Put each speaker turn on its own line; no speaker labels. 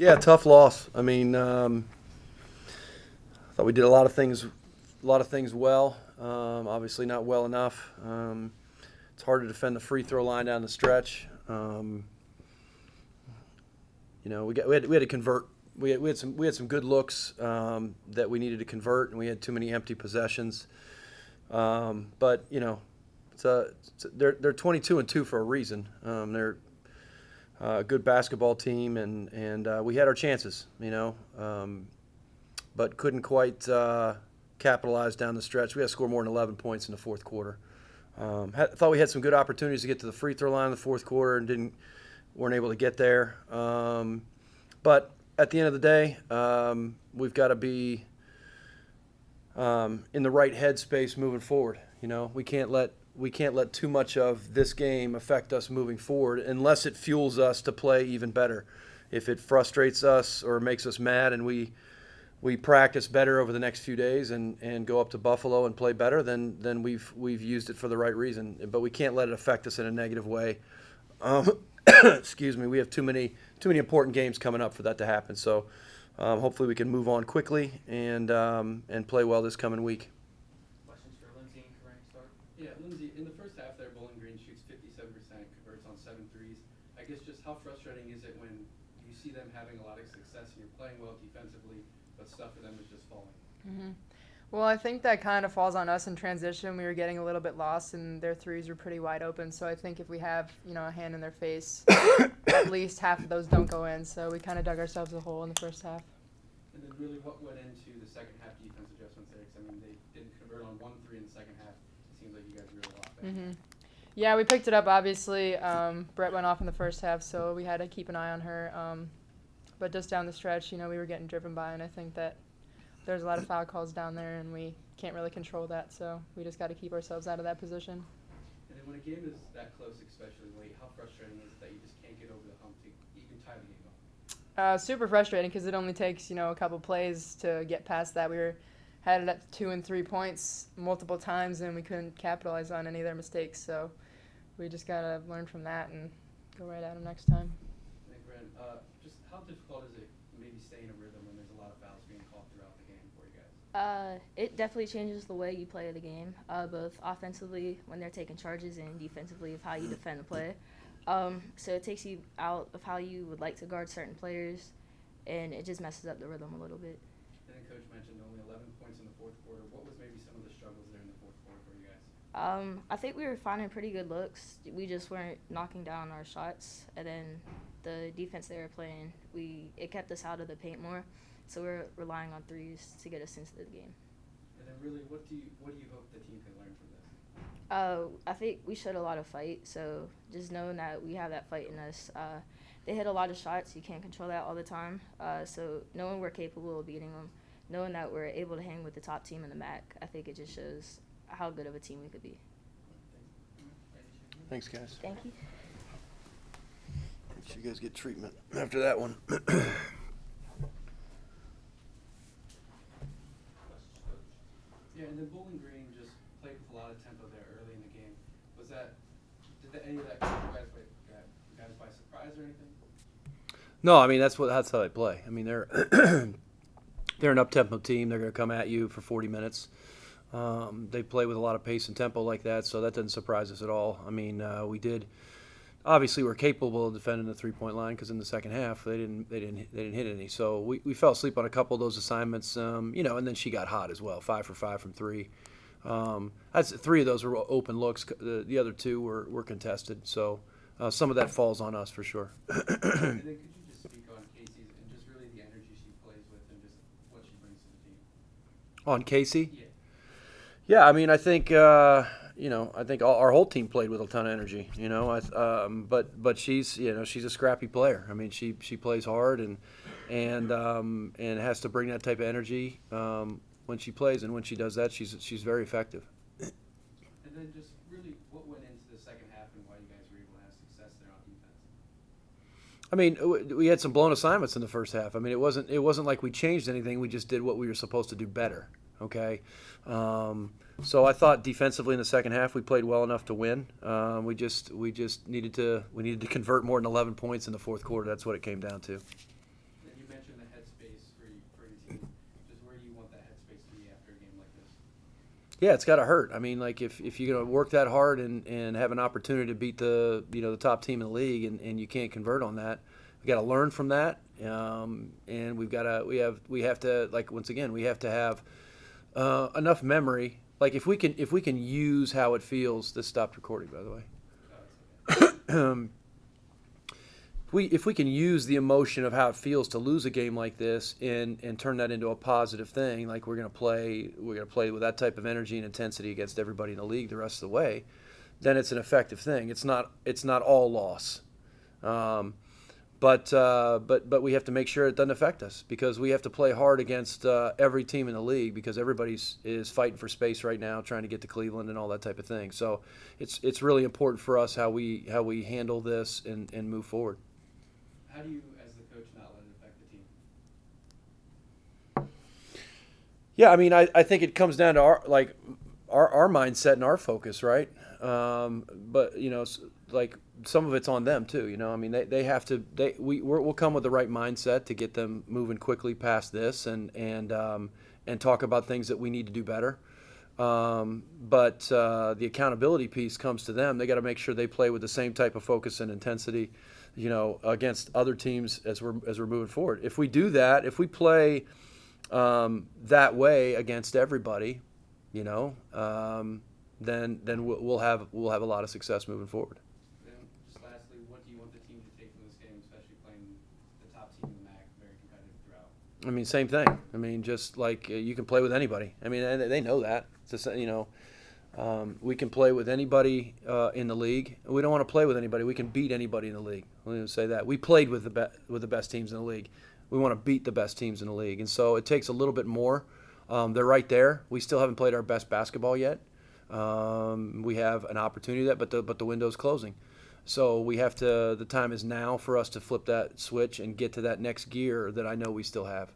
Yeah, tough loss. I mean, I thought we did a lot of things well. Obviously, not well enough. It's hard to defend the free throw line down the stretch. We had to convert. We had some good looks that we needed to convert, and we had too many empty possessions. But they're 22-2 for a reason. They're a good basketball team, and we had our chances, but couldn't quite capitalize down the stretch. We had to score more than 11 points in the fourth quarter. Thought we had some good opportunities to get to the free throw line in the fourth quarter and weren't able to get there. But at the end of the day, we've got to be in the right headspace moving forward. We can't let too much of this game affect us moving forward unless it fuels us to play even better. If it frustrates us or makes us mad and we practice better over the next few days and go up to Buffalo and play better, then we've used it for the right reason. But we can't let it affect us in a negative way. Excuse me. We have too many important games coming up for that to happen. So hopefully we can move on quickly and play well this coming week.
Questions for Linsdey and Corynne to start?
Yeah, Linsdey, in the first half there, Bowling Green shoots 57%, converts on 7 threes. I guess just how frustrating is it when you see them having a lot of success and you're playing well defensively, but stuff for them is just falling?
Mm-hmm. Well, I think that kind of falls on us in transition. We were getting a little bit lost, and their threes were pretty wide open. So I think if we have, a hand in their face, at least half of those don't go in. So we kind of dug ourselves a hole in the first half.
And then really what went into the second half defense adjustments there? Because, they didn't convert on 1 3 in the second half. It seems like you guys were a lot better.
Mm-hmm. Yeah, we picked it up, obviously. Brett went off in the first half, so we had to keep an eye on her. But just down the stretch, we were getting driven by, and I think that there's a lot of foul calls down there, and we can't really control that, so we just got to keep ourselves out of that position.
And then when a game is that close, especially late, how frustrating is it that you just can't get over the hump to even tie the game up?
Super frustrating because it only takes, a couple plays to get past that. We had it at 2 and 3 points multiple times, and we couldn't capitalize on any of their mistakes, so we just got to learn from that and go right at them next time.
And then, Corynne, just how difficult is it maybe staying in a rhythm when there's a lot of fouls being called throughout the game for you guys?
It definitely changes the way you play the game, both offensively when they're taking charges and defensively of how you defend the play. So it takes you out of how you would like to guard certain players, and it just messes up the rhythm a little bit.
And then Coach mentioned only 11 points in the fourth quarter. What was maybe some of the struggles there in the fourth quarter for you guys?
I think we were finding pretty good looks. We just weren't knocking down our shots, and then the defense they were playing, it kept us out of the paint more. So we're relying on threes to get us into the game.
And then really, what do you hope the team can learn from this?
I think we showed a lot of fight, so just knowing that we have that fight in us. They hit a lot of shots. You can't control that all the time. So knowing we're capable of beating them, knowing that we're able to hang with the top team in the MAC, I think it just shows how good of a team we could be.
Thanks, guys.
Thank you.
You guys get treatment after that one.
Yeah, and then Bowling Green just played with a lot of tempo there early in the game. Did any of that catch you guys by surprise or anything?
No, that's how they play. They're they're an up-tempo team. They're going to come at you for 40 minutes. They play with a lot of pace and tempo like that, so that doesn't surprise us at all. We did. Obviously, we're capable of defending the three-point line because in the second half they didn't hit any. So we fell asleep on a couple of those assignments, and then she got hot as well, 5 for 5 from 3. That's 3 of those were open looks. The other 2 were contested. So some of that falls on us for sure.
And then could you just speak on Casey's and just really the energy she plays with and just what she brings to the team?
On Casey?
Yeah.
Yeah, I think I think our whole team played with a ton of energy. But she's she's a scrappy player. She plays hard and has to bring that type of energy when she plays, and when she does that, she's very effective.
And then just really what went into the second half and why you guys were able to have success there on defense?
We had some blown assignments in the first half. It wasn't like we changed anything. We just did what we were supposed to do better. Okay. So I thought defensively in the second half we played well enough to win. We just needed to convert more than 11 points in the fourth quarter. That's what it came down to.
And
Yeah, it's got to hurt. I mean, like if you're going to work that hard and have an opportunity to beat the the top team in the league and you can't convert on that, we got to learn from that. And we have to, like, once again, we have to have enough memory. Like if we can use how it feels. This stopped recording, by the way. If we can use the emotion of how it feels to lose a game like this and turn that into a positive thing, like we're gonna play with that type of energy and intensity against everybody in the league the rest of the way, then it's an effective thing. It's not all loss, but we have to make sure it doesn't affect us, because we have to play hard against every team in the league, because everybody's is fighting for space right now, trying to get to Cleveland and all that type of thing. So it's really important for us how we handle this and move forward.
How do you, as the coach, not let it affect the team?
Yeah, I mean, I think it comes down to our mindset and our focus, right? But like some of it's on them too. I mean, they have to. We'll come with the right mindset to get them moving quickly past this and talk about things that we need to do better. But the accountability piece comes to them. They got to make sure they play with the same type of focus and intensity, against other teams as we're moving forward. If we do that, if we play that way against everybody, then we'll have a lot of success moving forward.
Then, just lastly, what do you want the team to take from this game, especially playing the top team in the MAC, very competitive throughout?
I mean, same thing. I mean, just like you can play with anybody. I mean, they know that. It's just, we can play with anybody in the league. We don't want to play with anybody. We can beat anybody in the league. Let me say that. We played with the best teams in the league. We want to beat the best teams in the league, and so it takes a little bit more. They're right there. We still haven't played our best basketball yet. We have an opportunity but the window's closing. So we have to. The time is now for us to flip that switch and get to that next gear that I know we still have.